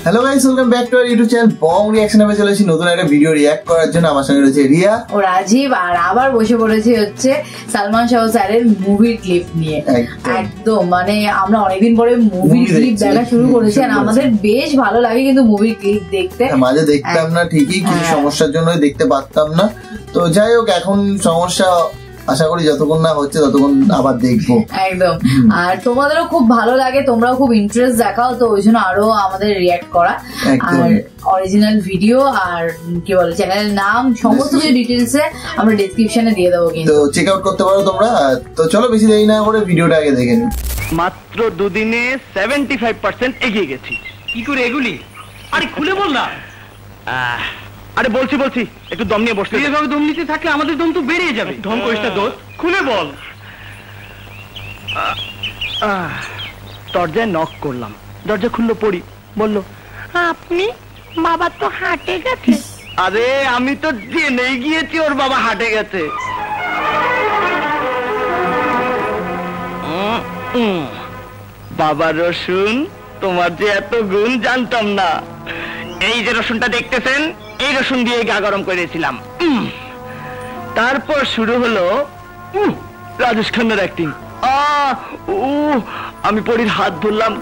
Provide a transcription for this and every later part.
Hello guys, welcome back to our YouTube channel Bong reaction. আমি চলে এসেছি নতুন একটা ভিডিও রিঅ্যাক্ট করার জন্য। আমার সঙ্গে রয়েছে রিয়া ও রাজীব, আর আবার বসে পড়েছি হচ্ছে সালমান শাহ স্যারের মুভির ক্লিপ নিয়ে। একদম মানে আমরা অনেকদিন পরে মুভির ক্লিপ দেখা শুরু করেছি, আর আমাদের বেশ ভালো লাগে কিন্তু মুভির ক্লিপ দেখতে। মাঝে দেখতাম না ঠিকই, কিছু সমস্যার জন্য দেখতে পারতাম না। তো যাই হোক, এখন সমস্যা আশা করি যতক্ষণ না হচ্ছে ততক্ষণ আবার দেখবো একদম। আর তোমাদেরও খুব ভালো লাগে, তোমরাও খুব ইন্টারেস্ট দেখাও, তো ওই জন্য আরো আমাদের রিঅ্যাক্ট করা। আর অরিজিনাল ভিডিও আর কি বলে চ্যানেলের নাম সমস্ত কিছু ডিটেলসে আমরা ডেসক্রিপশনে দিয়ে দেবো, কিন্তু চেক আউট করতে পারো তোমরা। তো চলো বেশি দেরি না করে ভিডিওটা আগে দেখে নিই। মাত্র দুদিনে 75% এগিয়ে গেছি। কি করে এগুলি? আরে খুলে বল না। আরে বলছি একটু দম নিয়ে বসতে। এইভাবে দম নিতে থাকলে আমাদের দম তো বেড়ে যাবে। ঢং করিস না দোস্ত, খুলে বল। দরজায় নক করলাম, দরজা খুললো, পড়ি বললো আপনি? বাবা তো হাটে গেছে। আরে আমি তো জেনেই গিয়েছি ওর বাবা হাটে গেছে। বাবা রসুন, তোমার যে এত গুণ জানতাম না। এই যে রসুনটা দেখতেছেন, এই রসুন দিয়ে গা গরম করেছিলাম। তারপর শুরু হলো রাজেশ খান্নার অ্যাক্টিং। আমি পরীর হাত ধরলাম,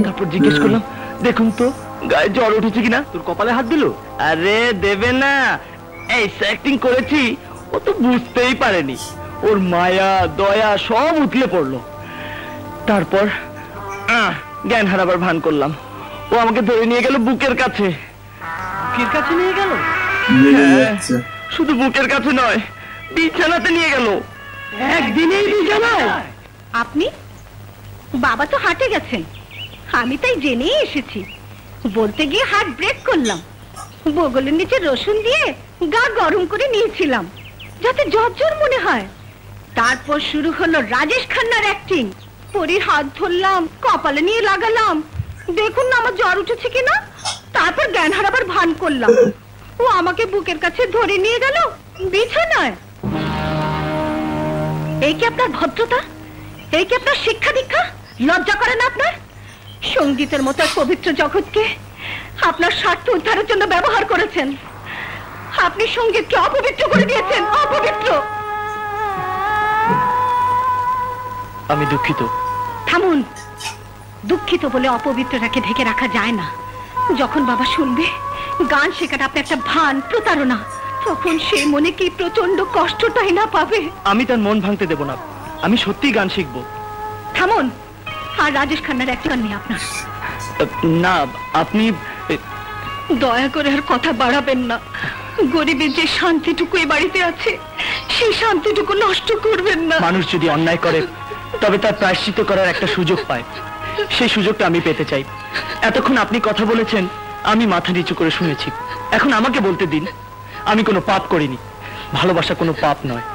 তারপর জিজ্ঞেস করলাম দেখুন তো গায়ে জ্বর উঠেছে কিনা। তোর কপালে হাত দিল? আরে দেবে না, এই অ্যাক্টিং করেছি, ও তো বুঝতেই পারেনি। ওর মায়া দয়া সব উতলে পড়লো। তারপর জ্ঞান হারাবার ভান করলাম। ও আমাকে ধরে নিয়ে গেল বুকের কাছে। বুকের কাছে নিয়ে গেল? শুধু বুকের কাছে নয়, বিছানাতে নিয়ে গেল। একদিনেই বিছানায়? আপনি? বাবা তো হাটে গেছেন, আমি তাই জেনেই এসেছি। বলতে গিয়ে হার্ট ব্রেক করলাম। বগলের নিচে রসুন দিয়ে গা গরম করে নিয়েছিলাম যাতে জ্বর মনে হয়। তারপর শুরু হলো রাজেশ খান্নার অ্যাক্টিং। পরীর হাত ধরলাম, কপালে নিয়ে লাগালাম, দেখুন না আমার জ্বর উঠেছে কিনা। তারপর জ্ঞান হারাবার ভান করলাম। ও আমাকে বুকের কাছে ধরে নিয়ে গেল বিছানায়। এই কি আপনার ভদ্রতা? এই কি আপনার শিক্ষা দীক্ষা? লজ্জা করে না আপনার? সঙ্গীতের মতো এক পবিত্র জগৎকে আপনার স্বার্থ উদ্ধারের জন্য ব্যবহার করেছেন। আপনি সঙ্গীতকে অপবিত্র করে দিয়েছেন, অপবিত্র। আমি দুঃখিত। থামুন। দুঃখিত বলে অপবিত্রটাকে ঢেকে রাখা যায় না। যখন বাবা শুনবে গান শেখাটা আপনি একটা ভান, প্রতারণা, তখন সে মনে কি প্রচন্ড কষ্টটাই না পাবে। আমি তার মন ভাঙতে দেব না, আমি সত্যি গান শিখবো। থামুন। আর রাজেশ খান্নার একটা নেই আপনার? না, আপনি দয়া করে আর কথা বাড়াবেন না। গরিবের যে শান্তিটুকু এই বাড়িতে আছে, সেই শান্তিটুকু নষ্ট করবেন না। মানুষ যদি অন্যায় করে তবে তার প্রায়শ্চিত্ত করার একটা সুযোগ পায়, সেই সুযোগটা আমি পেতে চাই। এতক্ষণ আপনি কথা বলেছেন, আমি মাথা নিচু করে শুনেছি। এখন আমাকে বলতে দিন, আমি কোনো পাপ করিনি। ভালোবাসা কোনো পাপ নয়।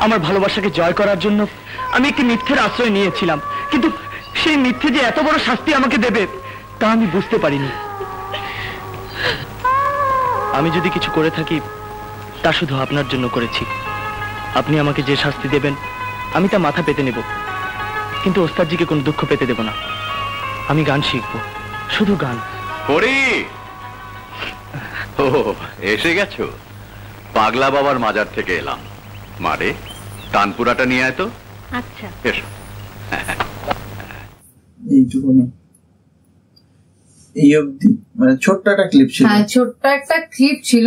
আমার ভালোবাসাকে জয় করার জন্য আমি একটি মিথ্যের আশ্রয় নিয়েছিলাম, কিন্তু সেই মিথ্যে যে এত বড় শাস্তি আমাকে দেবে তা আমি বুঝতে পারিনি। আমি যদি কিছু করে থাকি তা শুধু আপনার জন্য করেছি। আপনি আমাকে যে শাস্তি দেবেন আমি তা মাথা পেতে নেব, কিন্তু ওস্তাদজিকে কোনো দুঃখ পেতে দেব না। আমি গান শিখবো, শুধু গান। হরি, ও এসে গেছো? পাগলা বাবার মাজার থেকে এলাম। মারে তানপুরাটা নিয়ে আয় তো। আচ্ছা এসো। এইটুকুনি, এই অবধি মানে ছোট্ট একটা ক্লিপ ছিল। হ্যাঁ, ছোট্ট একটা ক্লিপ ছিল।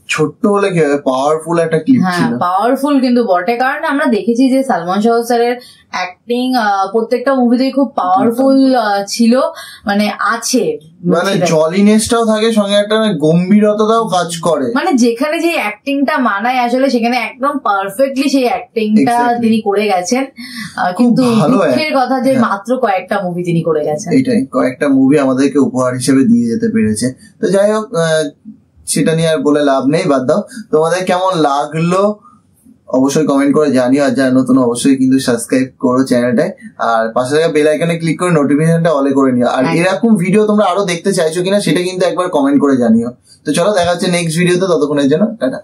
ছোট্ট হলে কি হবে, পাওয়ারফুল একটা ক্লিপ ছিল। পাওয়ারফুল কিন্তু বটে, কারণ আমরা দেখেছি যে সালমান শাহ স্যারের অ্যাক্টিং প্রত্যেকটা মুভিতেই খুব পাওয়ারফুল ছিল, মানে আছে, মানে জলিনেসটাও থাকে, সঙ্গে একটা গম্ভীরতাও কাজ করে। মানে যেখানে যে অ্যাক্টিংটা মানায় আসলে সেখানে একদম পারফেক্টলি সেই অ্যাক্টিংটা তিনি করে গেছেন। কিন্তু দুঃখের কথা যে মাত্র কয়েকটা মুভি তিনি করে গেছেন। এটাই, কয়েকটা মুভি আমাদেরকে উপহার হিসেবে দিয়ে যেতে পেরেছে। তো যাই হোক, সেটা নিয়ে আর বলে লাভ নেই, বাদ দাও। তোমাদের কেমন লাগলো অবশ্যই কমেন্ট করে জানিও। আর যারা নতুন অবশ্যই কিন্তু সাবস্ক্রাইব করো চ্যানেলটায়, আর পাশে থাকা বেল আইকনে ক্লিক করে নোটিফিকেশনটা অলে করে নিও। আর এরকম ভিডিও তোমরা আরো দেখতে চাইছো কিনা সেটা কিন্তু একবার কমেন্ট করে জানিও। তো চলো, দেখা হচ্ছে নেক্সট ভিডিওতে, ততক্ষণের জন্য টাটা।